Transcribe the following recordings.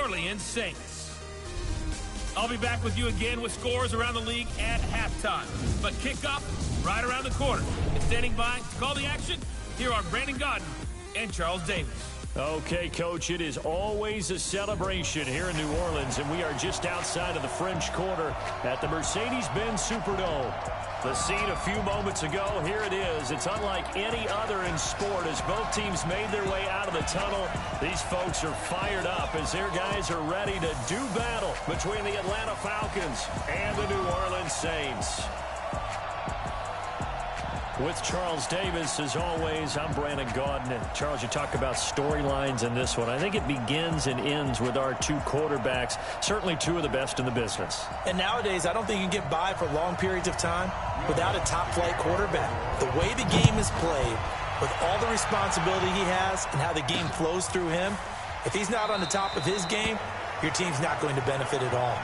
Orleans Saints. I'll be back with you again with scores around the league at halftime. But kickoff right around the corner. And standing by to call the action, here are Brandon Gaudin and Charles Davis. Okay, Coach, it is always a celebration here in New Orleans, and we are just outside of the French Quarter at the Mercedes-Benz Superdome. The scene a few moments ago, here it is. It's unlike any other in sport as both teams made their way out of the tunnel. These folks are fired up as their guys are ready to do battle between the Atlanta Falcons and the New Orleans Saints. With Charles Davis, as always, I'm Brandon Gaudin. And Charles, you talk about storylines in this one. I think it begins and ends with our two quarterbacks, certainly two of the best in the business. And nowadays, I don't think you can get by for long periods of time without a top-flight quarterback. The way the game is played, with all the responsibility he has and how the game flows through him, if he's not on the top of his game, your team's not going to benefit at all.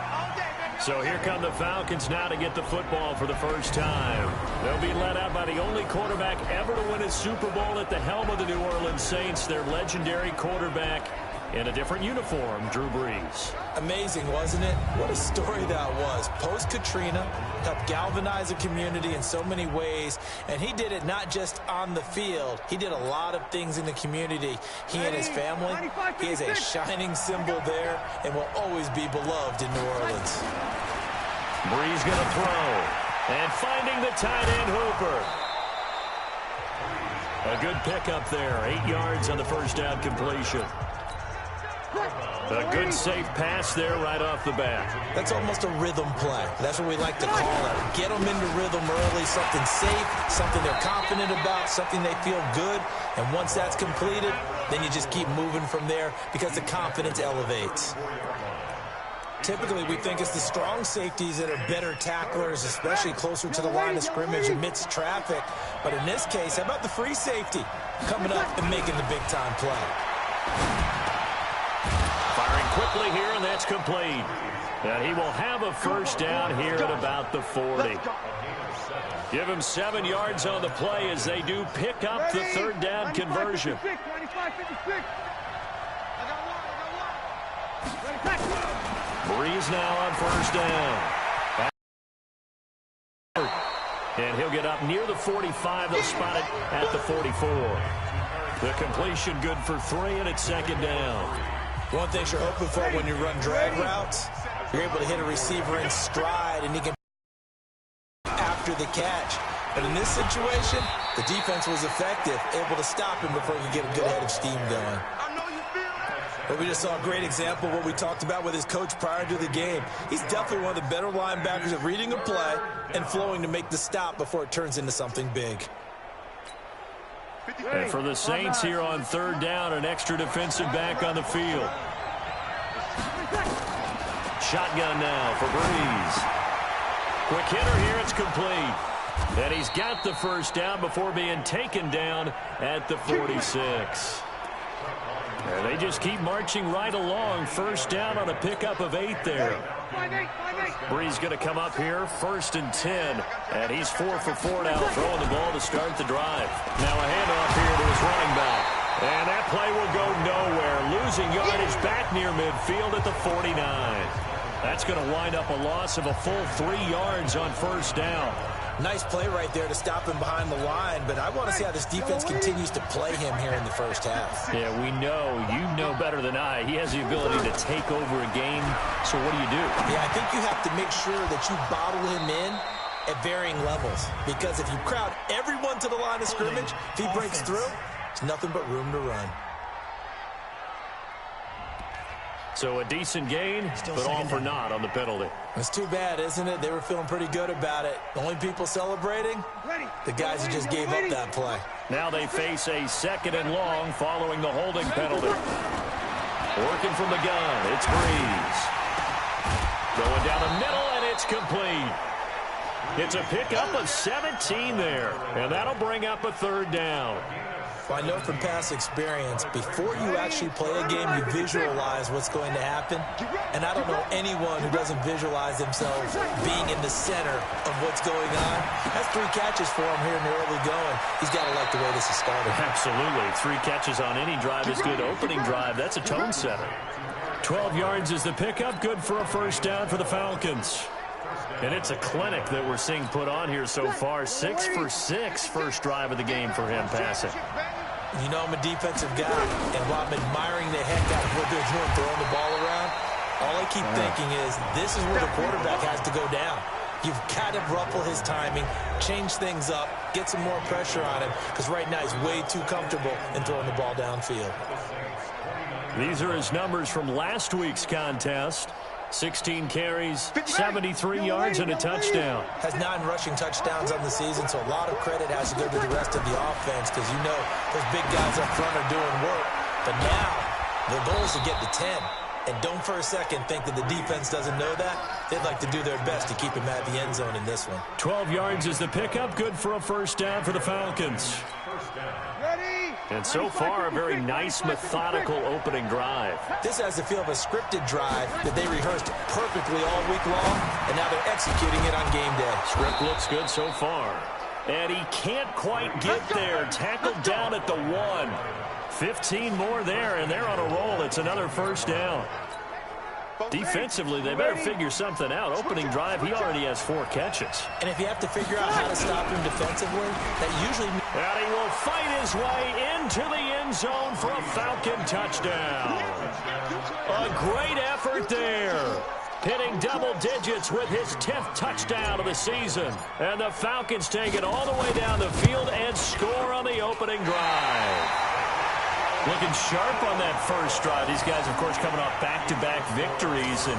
So here come the Falcons now to get the football for the first time. They'll be led out by the only quarterback ever to win a Super Bowl at the helm of the New Orleans Saints, their legendary quarterback in a different uniform, Drew Brees. Amazing, wasn't it? What a story that was. Post-Katrina, helped galvanize a community in so many ways, and he did it not just on the field. He did a lot of things in the community. He and his family, he is a shining symbol there and will always be beloved in New Orleans. Brees going to throw, and finding the tight end Hooper. A good pickup there, 8 yards on the first down completion. A good safe pass there right off the bat. That's almost a rhythm play. That's what we like to call it. Get them into rhythm early, something safe, something they're confident about, something they feel good. And once that's completed, then you just keep moving from there because the confidence elevates. Typically, we think it's the strong safeties that are better tacklers, especially closer to the line of scrimmage amidst traffic. But in this case, how about the free safety coming up and making the big-time play? Firing quickly here, and that's complete. And he will have a first down here at about the 40. Give him 7 yards on the play as they do pick up the third down conversion. Brees now on first down. And he'll get up near the 45. They'll spot it at the 44. The completion good for 3, and it's second down. One thing you're hoping for when you run drag routes, you're able to hit a receiver in stride, and he can after the catch. But in this situation, the defense was effective, able to stop him before he could get a good head of steam going. But we just saw a great example of what we talked about with his coach prior to the game. He's definitely one of the better linebackers at reading a play and flowing to make the stop before it turns into something big. And for the Saints here on third down, an extra defensive back on the field. Shotgun now for Brees. Quick hitter here, it's complete. And he's got the first down before being taken down at the 46. And they just keep marching right along. First down on a pickup of 8 there. Brees going to come up here, 1st and 10. And he's 4 for 4 now, throwing the ball to start the drive. Now a handoff here to his running back. And that play will go nowhere. Losing yardage back near midfield at the 49. That's going to wind up a loss of a full 3 yards on first down. Nice play right there to stop him behind the line, but I want to see how this defense continues to play him here in the first half. Yeah, we know. You know better than I. He has the ability to take over a game, so what do you do? Yeah, I think you have to make sure that you bottle him in at varying levels, because if you crowd everyone to the line of scrimmage, if he breaks through, there's nothing but room to run. So a decent gain, but all for naught on the penalty. It's too bad, isn't it? They were feeling pretty good about it. The only people celebrating, the guys who just gave up that play. Now they face a 2nd and long following the holding penalty. Working from the gun, it's Brees. Going down the middle, and it's complete. It's a pickup of 17 there, and that'll bring up a third down. Well, I know from past experience, before you actually play a game, you visualize what's going to happen. And I don't know anyone who doesn't visualize themselves being in the center of what's going on. That's 3 catches for him here in the early going. He's got to like the way this is started. Absolutely. 3 catches on any drive is good. Opening drive, that's a tone setter. 12 yards is the pickup. Good for a first down for the Falcons. And it's a clinic that we're seeing put on here so far. 6 for 6 first drive of the game for him passing. You know I'm a defensive guy, and while I'm admiring the heck out of what they're doing throwing the ball around, all I keep thinking is this is where the quarterback has to go down. You've got to ruffle his timing, change things up, get some more pressure on him, because right now he's way too comfortable in throwing the ball downfield. These are his numbers from last week's contest. 16 carries, 73 yards, and a touchdown. Has 9 rushing touchdowns on the season, so a lot of credit has to go to the rest of the offense because you know those big guys up front are doing work. But now, the goal is to get to 10. And don't for a second think that the defense doesn't know that. They'd like to do their best to keep him at the end zone in this one. 12 yards is the pickup. Good for a first down for the Falcons. And so far, a very nice, methodical opening drive. This has the feel of a scripted drive that they rehearsed perfectly all week long, and now they're executing it on game day. Script looks good so far. And he can't quite get there. Tackled down at the 1. 15 more there, and they're on a roll. It's another first down. Defensively, they better figure something out. Opening drive, he already has 4 catches. And if you have to figure out how to stop him defensively, that usually means... And he will fight his way into the end zone for a Falcon touchdown. A great effort there. Hitting double digits with his 10th touchdown of the season. And the Falcons take it all the way down the field and score on the opening drive. Looking sharp on that first drive. These guys, of course, coming off back-to-back victories, and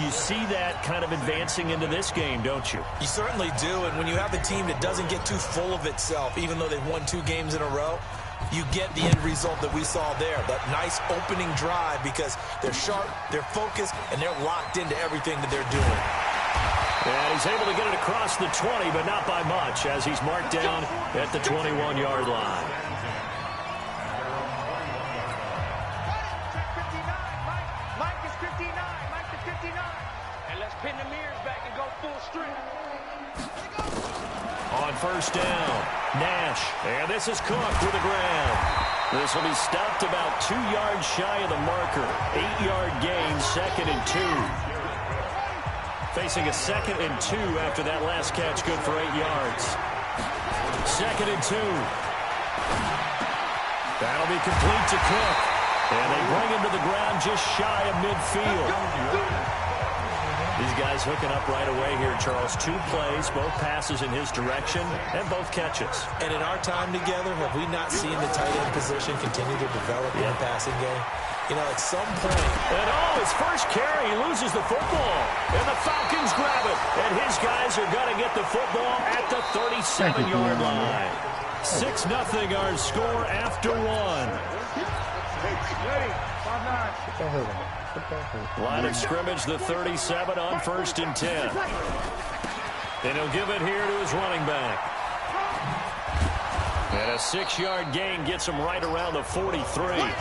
you see that kind of advancing into this game, don't you? You certainly do, and when you have a team that doesn't get too full of itself, even though they've won 2 games in a row, you get the end result that we saw there, that nice opening drive because they're sharp, they're focused, and they're locked into everything that they're doing. And he's able to get it across the 20, but not by much, as he's marked down at the 21-yard line. On first down, Nash, and this is Cook with the ground. This will be stopped about 2 yards shy of the marker. 8-yard gain, 2nd and 2. Facing a 2nd and 2 after that last catch, good for 8 yards. 2nd and 2. That'll be complete to Cook. And they bring him to the ground just shy of midfield. These guys hooking up right away here, Charles. 2 plays, both passes in his direction, and both catches. And in our time together, have we not seen the tight end position continue to develop in the passing game? You know, at some point... And his first carry, he loses the football. And the Falcons grab it. And his guys are going to get the football at the 37-yard line. 6-0 our score after 1. Ready, 5-9. Line of scrimmage, the 37 on 1st and 10. And he'll give it here to his running back. And a 6-yard gain gets him right around the 43.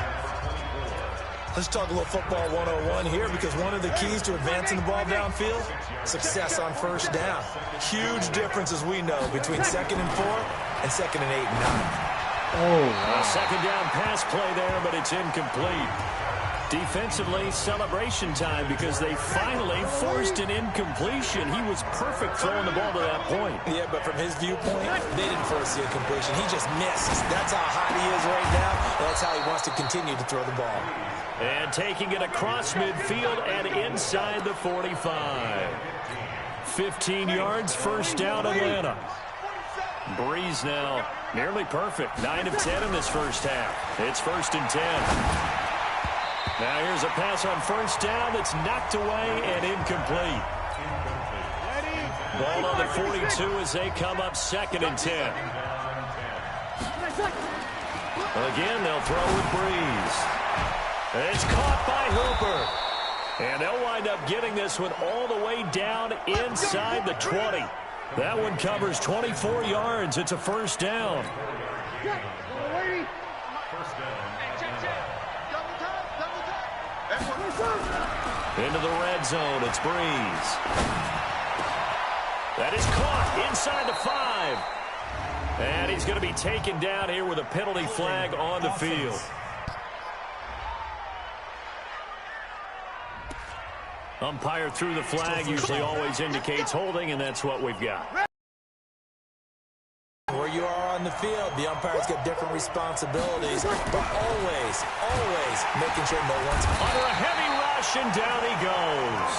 Let's talk a little football 101 here because one of the keys to advancing the ball downfield, success on first down. Huge difference, as we know, between 2nd and 4 and 2nd and 8 and 9. A 2nd down pass play there, but it's incomplete. Defensively, celebration time because they finally forced an incompletion. He was perfect throwing the ball to that point. Yeah, but from his viewpoint, they didn't force the incompletion. He just missed. That's how hot he is right now, and that's how he wants to continue to throw the ball. And taking it across midfield and inside the 45. 15 yards, first down, Atlanta. Breeze now nearly perfect. 9 of 10 in this first half. It's 1st and 10. Now here's a pass on first down that's knocked away and incomplete. Ball on the 42 as they come up 2nd and 10. Again, they'll throw with Breeze. It's caught by Hooper. And they'll wind up getting this one all the way down inside the 20. That one covers 24 yards. It's a first down. Into the red zone, it's Breeze. That is caught inside the 5. And he's going to be taken down here with a penalty flag on the field. Umpire threw the flag, usually always indicates holding, and that's what we've got. Where you are on the field, the umpires get different responsibilities, but always making sure no one's under a heavy rush, and down he goes.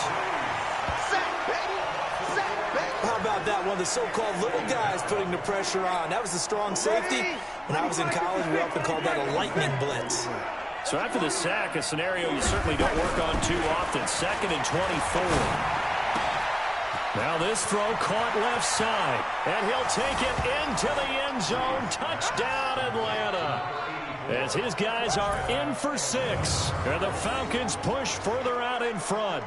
How about that? One of the so-called little guys putting the pressure on. That was a strong safety. When I was in college, we often called that a lightning blitz. So after the sack, a scenario you certainly don't work on too often. 2nd and 24. Now this throw caught left side, and he'll take it into the end zone. Touchdown, Atlanta. As his guys are in for 6, and the Falcons push further out in front.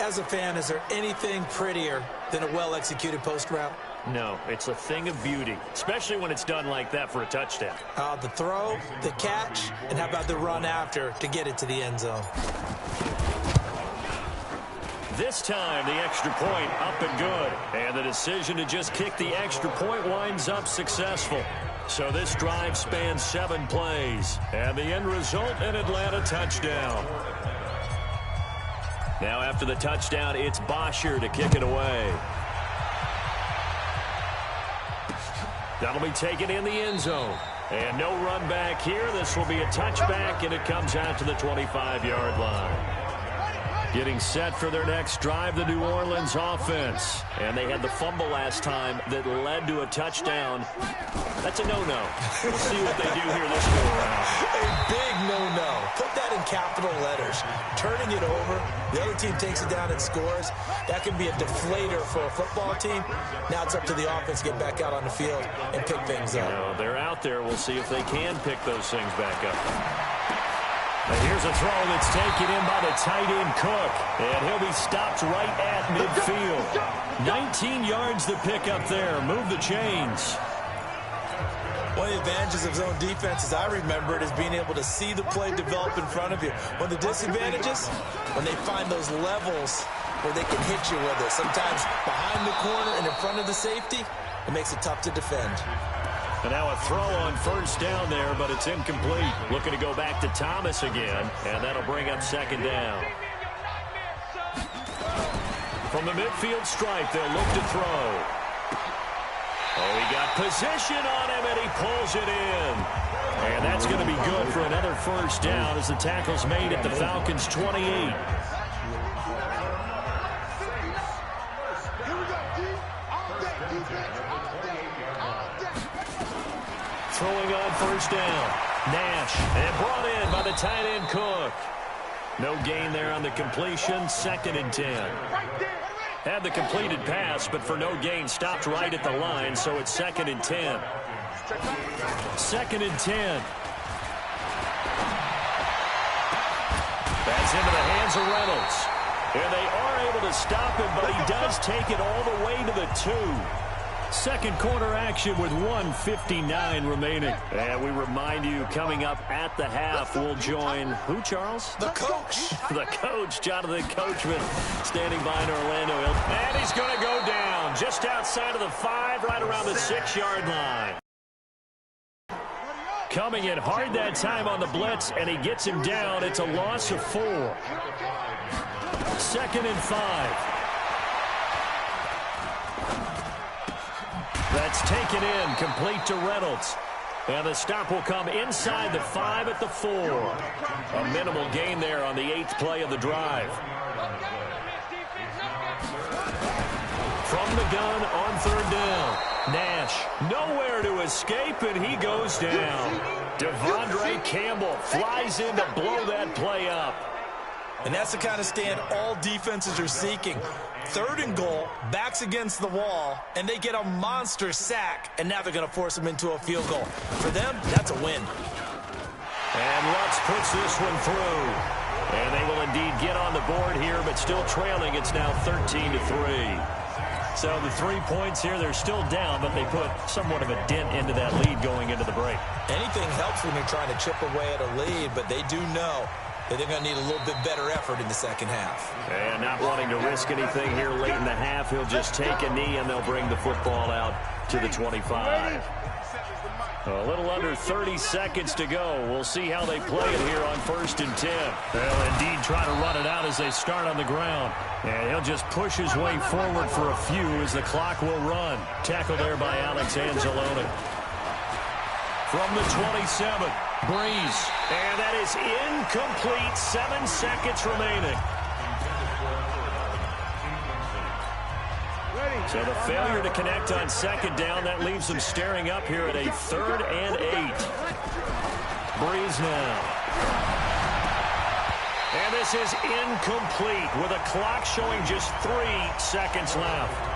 As a fan, is there anything prettier than a well-executed post route? No, it's a thing of beauty, especially when it's done like that for a touchdown. The throw, the catch, and how about the run after to get it to the end zone? This time, the extra point up and good. And the decision to just kick the extra point winds up successful. So this drive spans 7 plays. And the end result, an Atlanta touchdown. Now after the touchdown, it's Bosher to kick it away. That'll be taken in the end zone. And no run back here. This will be a touchback, and it comes out to the 25-yard line. Getting set for their next drive, the New Orleans offense. And they had the fumble last time that led to a touchdown. That's a no-no. We'll see what they do here this go around. A big no-no. Put that in capital letters. Turning it over, the other team takes it down and scores. That can be a deflator for a football team. Now it's up to the offense to get back out on the field and pick things up. No, they're out there. We'll see if they can pick those things back up. And here's a throw that's taken in by the tight end Cook. And he'll be stopped right at midfield. 19 yards to pick up there. Move the chains. One of the advantages of zone defense, as I remember it, is being able to see the play develop in front of you. One of the disadvantages, when they find those levels where they can hit you with it. Sometimes behind the corner and in front of the safety, it makes it tough to defend. And now a throw on first down there, but it's incomplete. Looking to go back to Thomas again, and that'll bring up 2nd down. From the midfield stripe, they'll look to throw. Oh, he got position on him, and he pulls it in. And that's going to be good for another first down as the tackle's made at the Falcons' 28. Throwing on first down. Nash, and brought in by the tight end Cook. No gain there on the completion. 2nd and 10. Had the completed pass, but for no gain, stopped right at the line, so it's 2nd and 10. 2nd and 10. That's into the hands of Reynolds. And they are able to stop him, but he does take it all the way to the 2. Second quarter action with 1:59 remaining. And we remind you, coming up at the half, we'll join who, Charles? The coach. The coach, Jonathan Coachman, standing by in Orlando. And he's going to go down just outside of the 5, right around the 6-yard line. Coming in hard that time on the blitz, and he gets him down. It's a loss of 4. 2nd and 5. That's taken in, complete to Reynolds. And the stop will come inside the 5 at the 4. A minimal gain there on the 8th play of the drive. From the gun on 3rd down. Nash, nowhere to escape, and he goes down. Devondre Campbell flies in to blow that play up. And that's the kind of stand all defenses are seeking. 3rd and goal, backs against the wall, and they get a monster sack, and now they're going to force them into a field goal. For them, that's a win. And Lutz puts this one through. And they will indeed get on the board here, but still trailing. It's now 13-3. So the 3 points here, they're still down, but they put somewhat of a dent into that lead going into the break. Anything helps when you're trying to chip away at a lead, but they do know that they're going to need a little bit better effort in the second half. And not wanting to risk anything here late in the half, he'll just take a knee, and they'll bring the football out to the 25. A little under 30 seconds to go. We'll see how they play it here on 1st and 10. They'll indeed try to run it out as they start on the ground. And he'll just push his way forward for a few as the clock will run. Tackle there by Alex Anzalone. From the 27, Breeze. And that is incomplete. 7 seconds remaining. So the failure to connect on 2nd down, that leaves them staring up here at a 3rd and 8. Breeze now. And this is incomplete with a clock showing just 3 seconds left.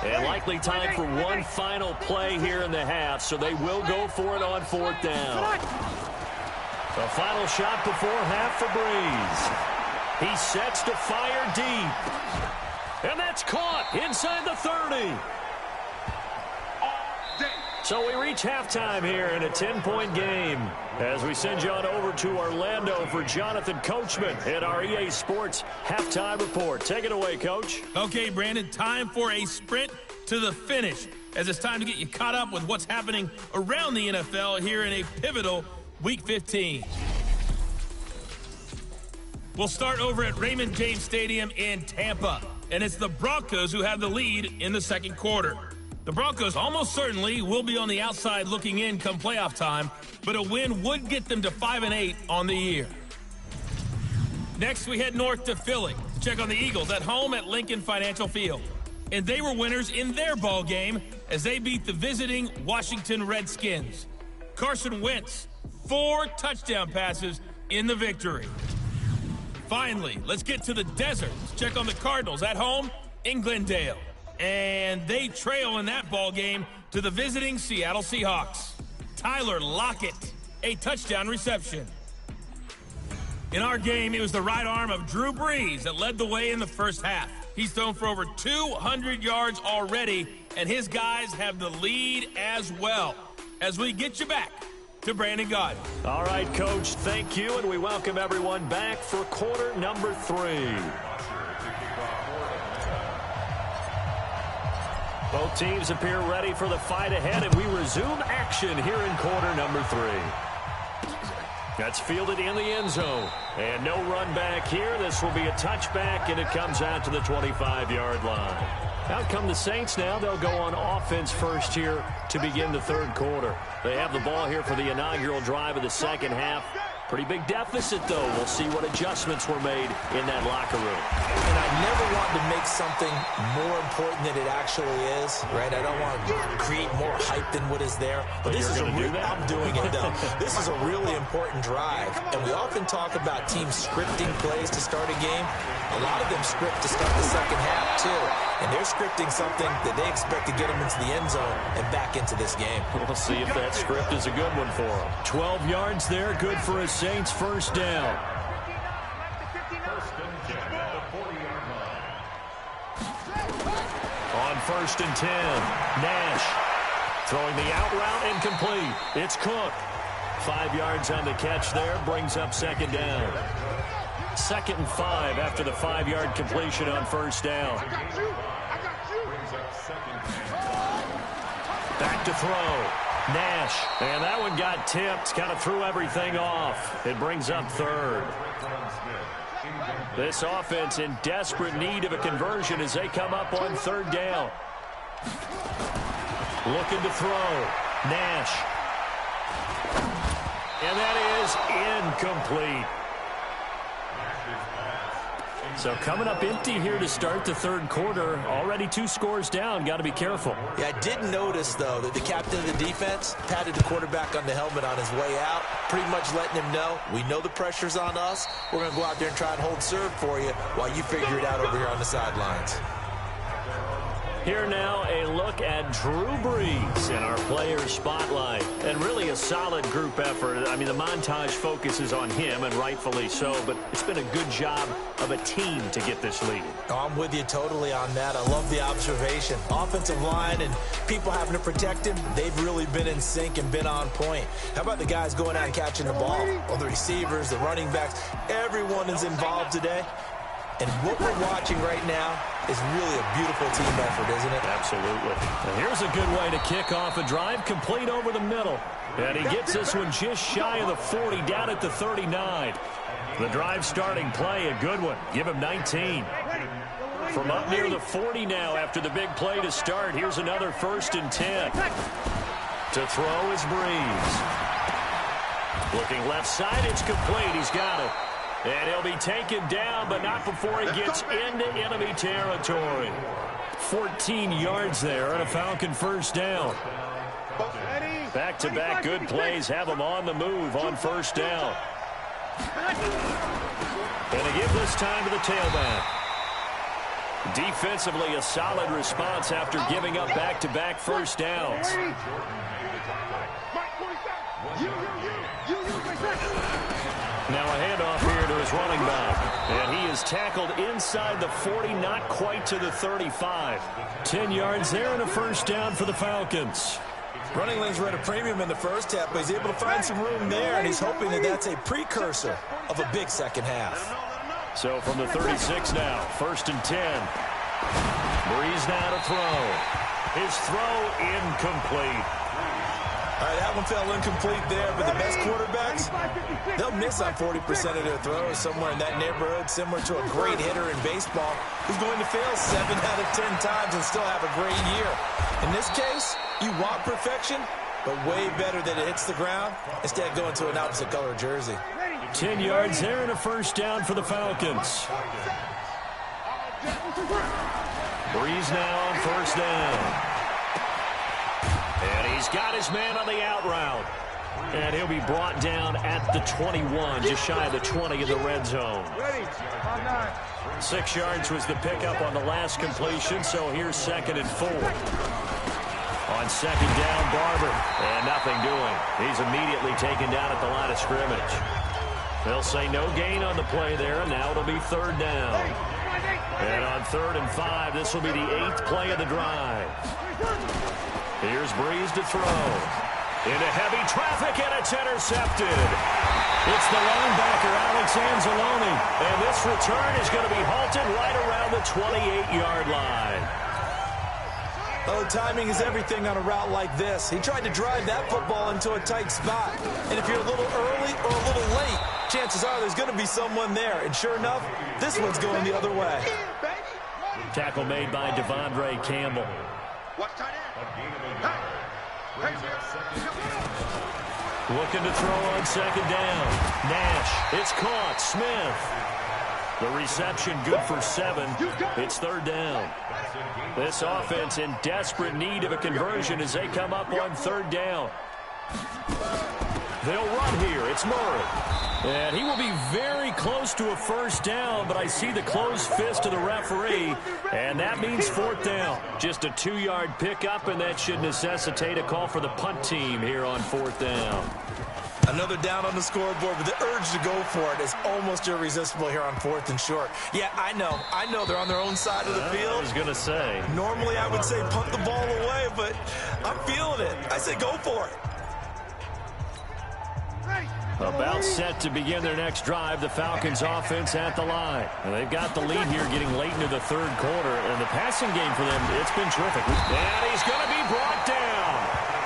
And likely time for one final play here in the half, so they will go for it on 4th down. The final shot before half for Breeze. He sets to fire deep. And that's caught inside the 30. So we reach halftime here in a 10-point game as we send you on over to Orlando for Jonathan Coachman at our EA Sports Halftime Report. Take it away, Coach. Okay, Brandon, time for a sprint to the finish as it's time to get you caught up with what's happening around the NFL here in a pivotal Week 15. We'll start over at Raymond James Stadium in Tampa, and it's the Broncos who have the lead in the 2nd quarter. The Broncos almost certainly will be on the outside looking in come playoff time, but a win would get them to 5-8 on the year. Next, we head north to Philly. Check on the Eagles at home at Lincoln Financial Field. And they were winners in their ball game as they beat the visiting Washington Redskins. Carson Wentz, 4 touchdown passes in the victory. Finally, let's get to the desert. Let's check on the Cardinals at home in Glendale. And they trail in that ball game to the visiting Seattle Seahawks. Tyler Lockett, a touchdown reception. In our game, it was the right arm of Drew Brees that led the way in the first half. He's thrown for over 200 yards already, and his guys have the lead as well. As we get you back to Brandon Gaudin. All right, Coach, thank you, and we welcome everyone back for quarter number 3. Both teams appear ready for the fight ahead, and we resume action here in quarter number 3. That's fielded in the end zone. And no run back here. This will be a touchback, and it comes out to the 25-yard line. Out come the Saints now. They'll go on offense first here to begin the 3rd quarter. They have the ball here for the inaugural drive of the 2nd half. Pretty big deficit, though. We'll see what adjustments were made in that locker room. And I never want to make something more important than it actually is, right? I don't want to create more hype than what is there. But this is I'm doing it, though. This is a really important drive. And we often talk about teams scripting plays to start a game. A lot of them script to start the 2nd half, too. And they're scripting something that they expect to get them into the end zone and back into this game. We'll see if that script is a good one for them. 12 yards there, good for a Saints first down. On 1st and 10, Nash throwing the out route incomplete. It's Cook. 5 yards on the catch there, brings up 2nd down. 2nd and 5 after the 5-yard completion on 1st down. Back to throw. Nash, and that one got tipped, kind of threw everything off. It brings up 3rd. This offense in desperate need of a conversion as they come up on 3rd down. Looking to throw. Nash. And that is incomplete. So coming up empty here to start the 3rd quarter. Already 2 scores down. Got to be careful. Yeah, I did notice, though, that the captain of the defense patted the quarterback on the helmet on his way out, pretty much letting him know, we know the pressure's on us. We're going to go out there and try and hold serve for you while you figure it out over here on the sidelines. Here now, a look at Drew Brees in our player spotlight. And really a solid group effort. I mean, the montage focuses on him, and rightfully so, but it's been a good job of a team to get this lead. Oh, I'm with you totally on that. I love the observation. Offensive line and people having to protect him, they've really been in sync and been on point. How about the guys going out and catching the ball? Well, the receivers, the running backs, everyone is involved today. And what we're watching right now is really a beautiful team effort, isn't it? Absolutely. And here's a good way to kick off a drive, complete over the middle. And he gets this one just shy of the 40, down at the 39. The drive starting play, a good one. Give him 19. From up near the 40 now after the big play to start. Here's another 1st and 10. To throw is Brees. Looking left side, it's complete. He's got it. And he'll be taken down, but not before he gets into enemy territory. 14 yards there and a Falcon 1st down. Back-to-back good plays have him on the move on 1st down. And they give this time to the tailback. Defensively, a solid response after giving up back-to-back 1st downs. Now a handoff here to his running back. And he is tackled inside the 40, not quite to the 35. 10 yards there and a 1st down for the Falcons. Running lanes were at a premium in the first half, but he's able to find some room there, and he's hoping that that's a precursor of a big second half. So from the 36 now, 1st and 10. Brees now to throw. His throw incomplete. All right, that one fell incomplete there, but the best quarterbacks, they'll miss on 40% of their throws, somewhere in that neighborhood, similar to a great hitter in baseball who's going to fail 7 out of 10 times and still have a great year. In this case, you want perfection, but way better that it hits the ground instead of going to an opposite color jersey. 10 yards there and a 1st down for the Falcons. Brees now on 1st down. And he's got his man on the out route. And he'll be brought down at the 21, just shy of the 20 in the red zone. 6 yards was the pickup on the last completion, so here's 2nd and 4. On 2nd down, Barber, and nothing doing. He's immediately taken down at the line of scrimmage. They'll say no gain on the play there, and now it'll be 3rd down. And on 3rd and 5, this will be the 8th play of the drive. Here's Brees to throw. Into heavy traffic, and it's intercepted. It's the linebacker, Alex Anzalone. And this return is going to be halted right around the 28-yard line. Oh, timing is everything on a route like this. He tried to drive that football into a tight spot. And if you're a little early or a little late, chances are there's going to be someone there. And sure enough, this one's going the other way. Tackle made by Devondre Campbell. Looking to throw on 2nd down. Nash, it's caught. Smith. The reception good for 7. It's 3rd down. This offense in desperate need of a conversion as they come up on 3rd down. They'll run here. It's Murray. And he will be very close to a 1st down, but I see the closed fist of the referee, and that means 4th down. Just a 2-yard pickup, and that should necessitate a call for the punt team here on 4th down. Another down on the scoreboard, but the urge to go for it is almost irresistible here on 4th and short. Yeah, I know they're on their own side of the field. I was going to say. Normally I would say punt the ball away, but I'm feeling it. I say go for it. About set to begin their next drive, the Falcons offense at the line. And they've got the lead here getting late into the 3rd quarter. And the passing game for them, it's been terrific. And he's going to be brought down.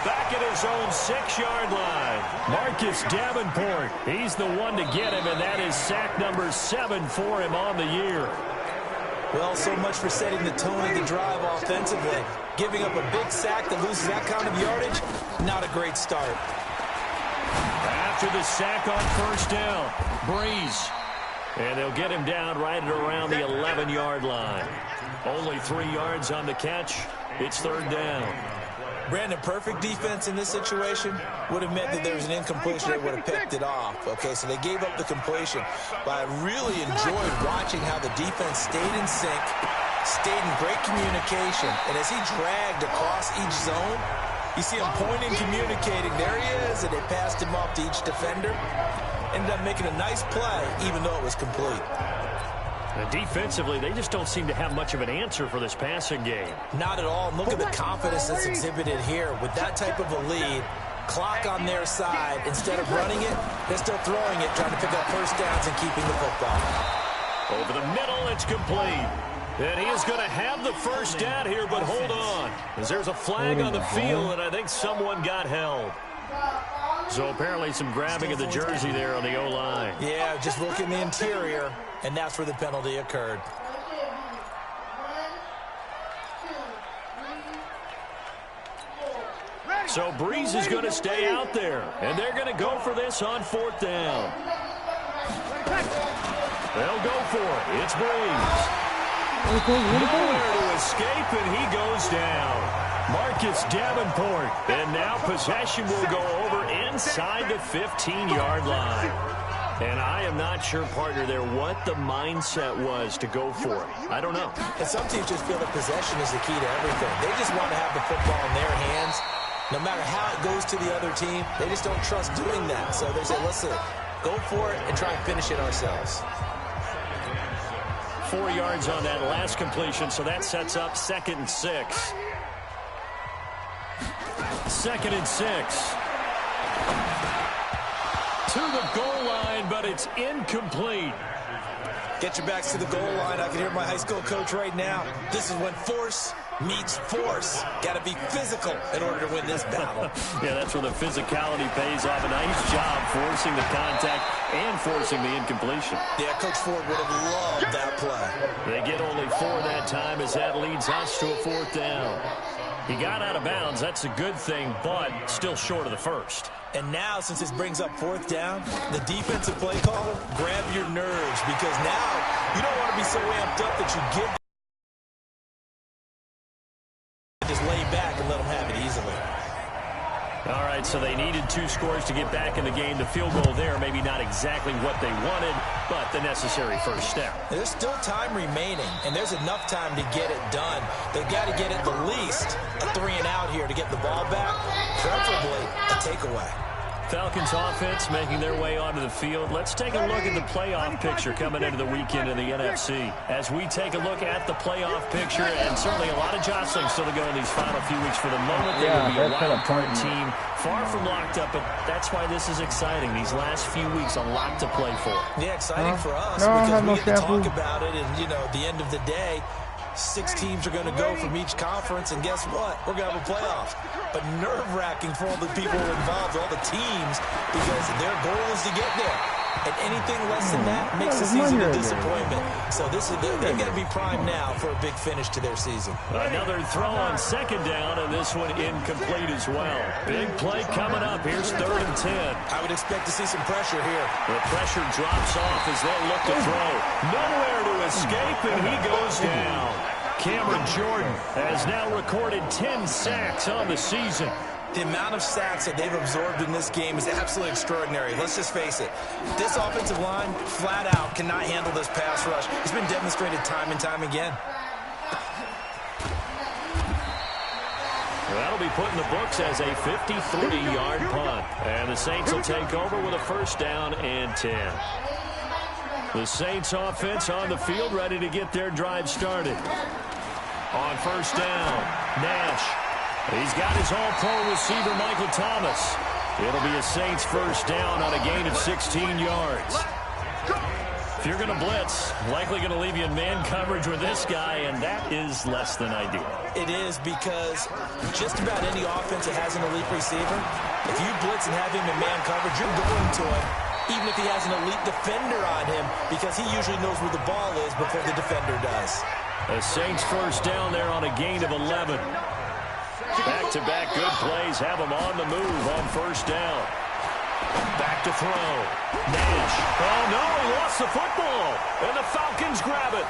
Back at his own 6-yard line. Marcus Davenport, he's the one to get him, and that is sack number 7 for him on the year. Well, so much for setting the tone of the drive offensively. Giving up a big sack that loses that kind of yardage, not a great start. After the sack on 1st down, Brees. And they'll get him down right at around the 11-yard line. Only 3 yards on the catch. It's 3rd down. Brandon, perfect defense in this situation would have meant that there was an incompletion that would have picked it off. Okay, so they gave up the completion. But I really enjoyed watching how the defense stayed in sync, stayed in great communication. And as he dragged across each zone, you see him pointing, communicating. There he is, and they passed him off to each defender. Ended up making a nice play, even though it was complete. And defensively, they just don't seem to have much of an answer for this passing game. Not at all. And look at the confidence that's exhibited here. With that type of a lead, clock on their side, instead of running it, they're still throwing it, trying to pick up first downs and keeping the football. Over the middle, it's complete. And he is going to have the first down here, but hold on, as there's a flag on the field, and I think someone got held. So apparently some grabbing of the jersey there on the O-line. Yeah, just look in the interior, and that's where the penalty occurred. So Breeze is going to stay out there, and they're going to go for this on 4th down. They'll go for it. It's Breeze. Nowhere to escape, and he goes down. Marcus Davenport, and now possession will go over inside the 15-yard line. And I am not sure, partner, there what the mindset was to go for it. I don't know. And some teams just feel that possession is the key to everything. They just want to have the football in their hands. No matter how it goes to the other team, they just don't trust doing that. So they say, listen, go for it and try and finish it ourselves. 4 yards on that last completion, so that sets up 2nd and 6. 2nd and 6. To the goal line, but it's incomplete. Get your backs to the goal line. I can hear my high school coach right now. This is when force meets force. Got to be physical in order to win this battle. Yeah, that's where the physicality pays off. A nice job forcing the contact and forcing the incompletion. Yeah, Coach Ford would have loved that play. They get only 4 that time as that leads us to a 4th down. He got out of bounds. That's a good thing, but still short of the first. And now, since this brings up 4th down, the defensive play caller, grab your nerves, because now you don't want to be so amped up that you give. Just lay back and let them have it easily. All right, so they needed 2 scores to get back in the game. The field goal there, maybe not exactly what they wanted, but the necessary first step. There's still time remaining, and there's enough time to get it done. They've got to get at the least a 3-and-out here to get the ball back, preferably a takeaway. Falcons offense making their way onto the field. Let's take a look at the playoff picture coming into the weekend in the NFC. As we take a look at the playoff picture, and certainly a lot of jostling still to go in these final few weeks. For the moment, they will be a wild card team, far from locked up, but that's why this is exciting. These last few weeks, a lot to play for. Yeah, exciting for us because we get to talk about it, and, you know, at the end of the day, 6 teams are going to go from each conference, and guess what? We're going to have a playoff. But nerve-wracking for all the people involved, all the teams, because their goal is to get there. And anything less than that makes the season a disappointment. So they're going to be primed now for a big finish to their season. Another throw on 2nd down, and this one incomplete as well. Big play coming up. Here's 3rd and 10. I would expect to see some pressure here. The pressure drops off as they look to throw. Nowhere to escape, and he goes down. Cameron Jordan has now recorded 10 sacks on the season. The amount of sacks that they've absorbed in this game is absolutely extraordinary. Let's just face it. This offensive line, flat out, cannot handle this pass rush. It's been demonstrated time and time again. That'll be put in the books as a 53-yard punt. And the Saints will take over with a 1st down and 10. The Saints offense on the field, ready to get their drive started. On 1st down, Nash. He's got his all-pro receiver, Michael Thomas. It'll be a Saints 1st down on a gain of 16 yards. If you're going to blitz, likely going to leave you in man coverage with this guy, and that is less than ideal. It is, because just about any offense that has an elite receiver, if you blitz and have him in man coverage, you're going to him, even if he has an elite defender on him, because he usually knows where the ball is before the defender does. The Saints 1st down there on a gain of 11. Back-to-back good plays have them on the move on 1st down. Back to throw. Nash. Oh, no, he lost the football. And the Falcons grab it.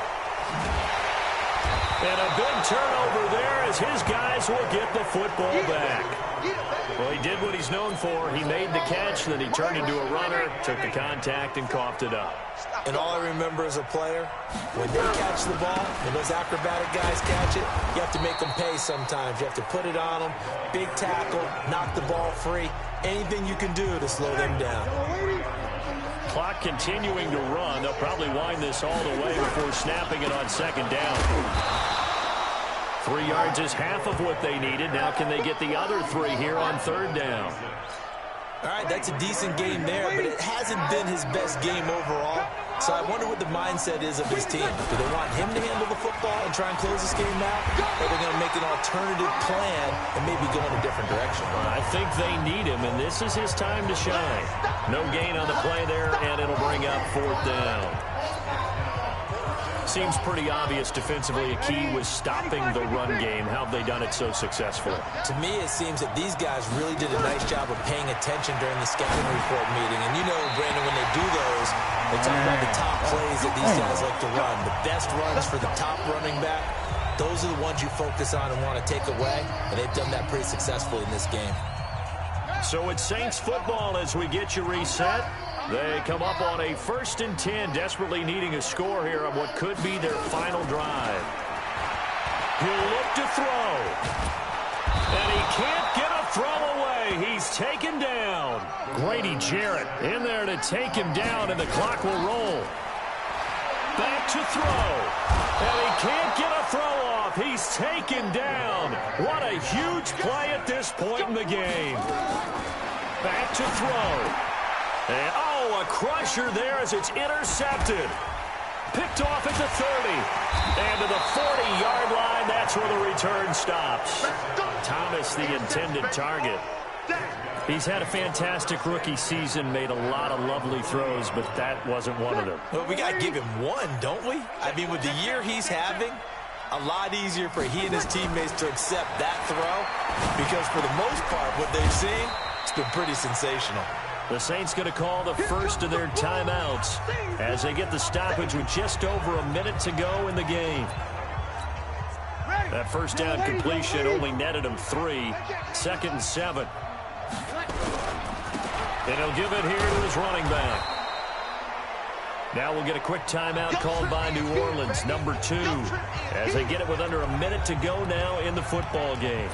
And a big turnover there as his guys will get the football back. Well, he did what he's known for. He made the catch, then he turned into a runner, took the contact, and coughed it up. And all I remember as a player, when they catch the ball, when those acrobatic guys catch it, you have to make them pay sometimes. You have to put it on them, big tackle, knock the ball free, anything you can do to slow them down. Clock continuing to run. They'll probably wind this all the way before snapping it on second down. 3 yards is half of what they needed. Now can they get the other 3 here on third down? All right, that's a decent game there, but it hasn't been his best game overall. So I wonder what the mindset is of his team. Do they want him to handle the football and try and close this game out? Or are they going to make an alternative plan and maybe go in a different direction? I think they need him, and this is his time to shine. No gain on the play there, and it'll bring up fourth down. Seems pretty obvious defensively a key was stopping the run game. How have they done it so successfully? To me, it seems that these guys really did a nice job of paying attention during the scouting report meeting. And you know, Brandon, when they do those, they talk about the top plays that these guys like to run. The best runs for the top running back, those are the ones you focus on and want to take away. And they've done that pretty successfully in this game. So it's Saints football as we get you reset. They come up on a 1st and 10, desperately needing a score here on what could be their final drive. He'll look to throw. And he can't get a throw away. He's taken down. Grady Jarrett in there to take him down, and the clock will roll. Back to throw. And he can't get a throw off. He's taken down. What a huge play at this point in the game. Back to throw. And, oh, a crusher there as it's intercepted. Picked off at the 30. And to the 40-yard line, that's where the return stops. Thomas, the intended target. He's had a fantastic rookie season, made a lot of lovely throws, but that wasn't one of them. Well, we got to give him one, don't we? I mean, with the year he's having, a lot easier for he and his teammates to accept that throw because for the most part, what they've seen, it's been pretty sensational. The Saints going to call the first of their timeouts as they get the stoppage with just over a minute to go in the game. That first down completion only netted him 3. 2nd and 7. And he'll give it here to his running back. Now we'll get a quick timeout called by New Orleans, number 2, as they get it with under a minute to go now in the football game.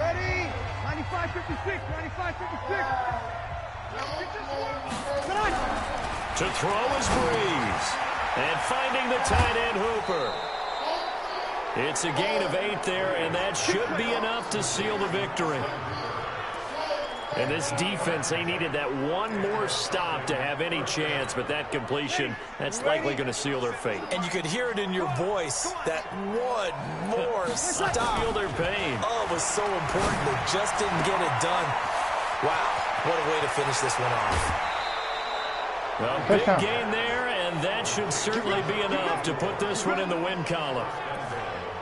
Ready? 95-56, 95-56. To throw is Breeze. And finding the tight end Hooper. It's a gain of 8 there, and that should be enough to seal the victory. And this defense, they needed that one more stop to have any chance, but that completion, that's likely going to seal their fate. And you could hear it in your voice, that one more stop. Feel their pain. Oh, it was so important. They just didn't get it done. Wow, what a way to finish this one off. Well, big gain there, and that should certainly be enough to put this one in the win column.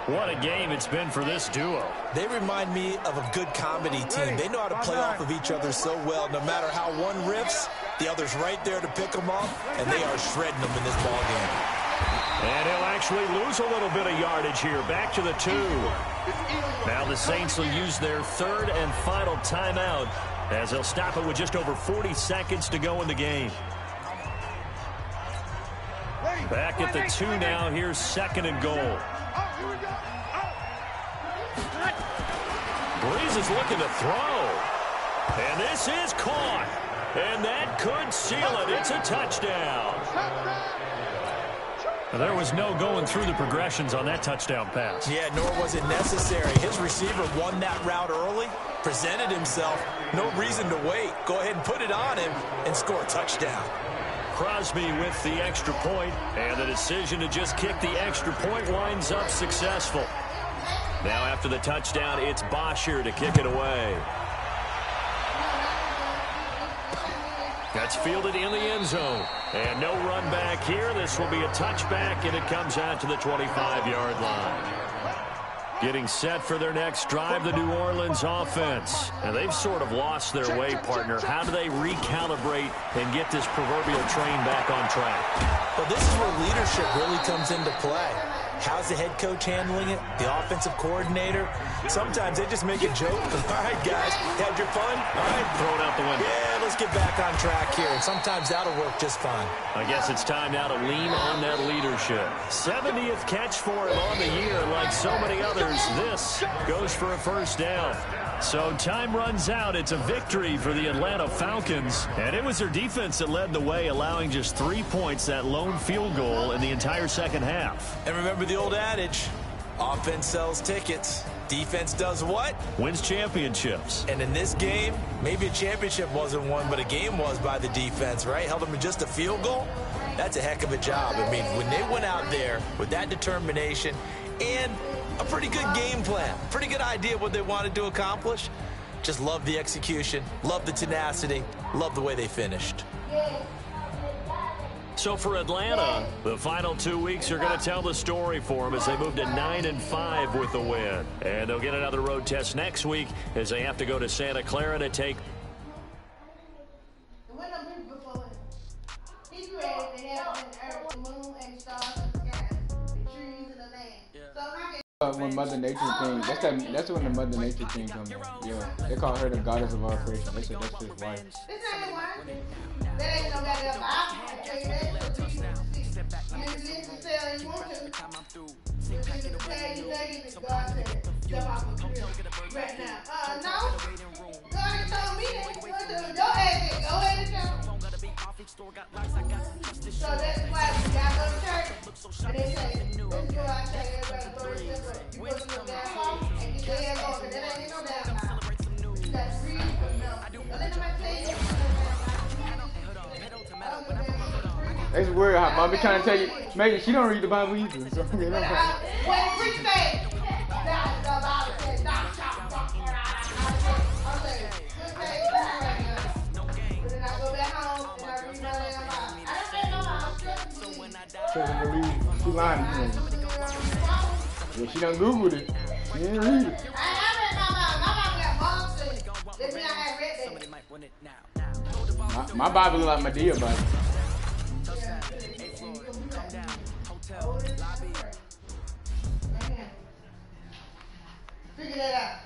What a game it's been for this duo. They remind me of a good comedy team. They know how to play off of each other so well. No matter how one riffs, the other's right there to pick them up, and they are shredding them in this ball game. And he'll actually lose a little bit of yardage here. Back to the 2. Now the Saints will use their 3rd and final timeout as they'll stop it with just over 40 seconds to go in the game. Back at the 2 now. Here's 2nd and goal. Breeze is looking to throw. And this is caught. And that could seal it. It's a touchdown. There was no going through the progressions on that touchdown pass. Yeah, nor was it necessary. His receiver won that route early, presented himself. No reason to wait. Go ahead and put it on him and score a touchdown. Crosby with the extra point, and the decision to just kick the extra point winds up successful. Now after the touchdown, it's Bosher to kick it away. That's fielded in the end zone. And no run back here. This will be a touchback, and it comes out to the 25-yard line. Getting set for their next drive, the New Orleans offense. And they've sort of lost their way, partner. How do they recalibrate and get this proverbial train back on track? Well, this is where leadership really comes into play. How's the head coach handling it? The offensive coordinator? Sometimes they just make a joke. All right, guys, had your fun? All right, Throw it out the window. yeah, let's get back on track here. And sometimes that'll work just fine. I guess it's time now to lean on that leadership. 70th catch for him on the year. Like so many others, this goes for a first down. So time runs out. It's a victory for the Atlanta Falcons. And it was their defense that led the way, allowing just 3 points, that lone field goal in the entire second half. And remember the old adage, offense sells tickets. Defense does what? Wins championships. And in this game, maybe a championship wasn't won, but a game was by the defense, right? Held them to just a field goal. That's a heck of a job. I mean, when they went out there with that determination and a pretty good game plan, pretty good idea of what they wanted to accomplish, just love the execution, love the tenacity, love the way they finished. So for Atlanta, the final 2 weeks are going to tell the story for them as they move to 9-5 with the win. And they'll get another road test next week as they have to go to Santa Clara to take when Mother Nature came, that's when the Mother Nature came from. Yeah, they call her the goddess of all creation. They said that's his wife. That ain't no goddamn Bible. I tell you that. You listen to tell you want to. You listen to tell you ladies that God said, jump off the cliff right now. No. God ain't told me that. Your ass is go ahead and jump. So that's why we got to go to church. And they say, let's go out there, everybody throw this stuff up. You go to the damn house and get your ass over. That ain't no damn house. You got to read it. Don't let nobody tell you It's weird how Mom be trying to tell you, maybe she don't read the Bible either. So, you know. When preach say, the Bible says, don't shop, don't get out. I'll say, good day, right now. But then I go back home and I read my damn Bible. I don't read no Bible. She lying to me. Yeah, she done Googled it. She didn't read it. I read my Bible. My Bible got Mom said. That mean I had read that. My Bible look like my dear Bible. Figure that out.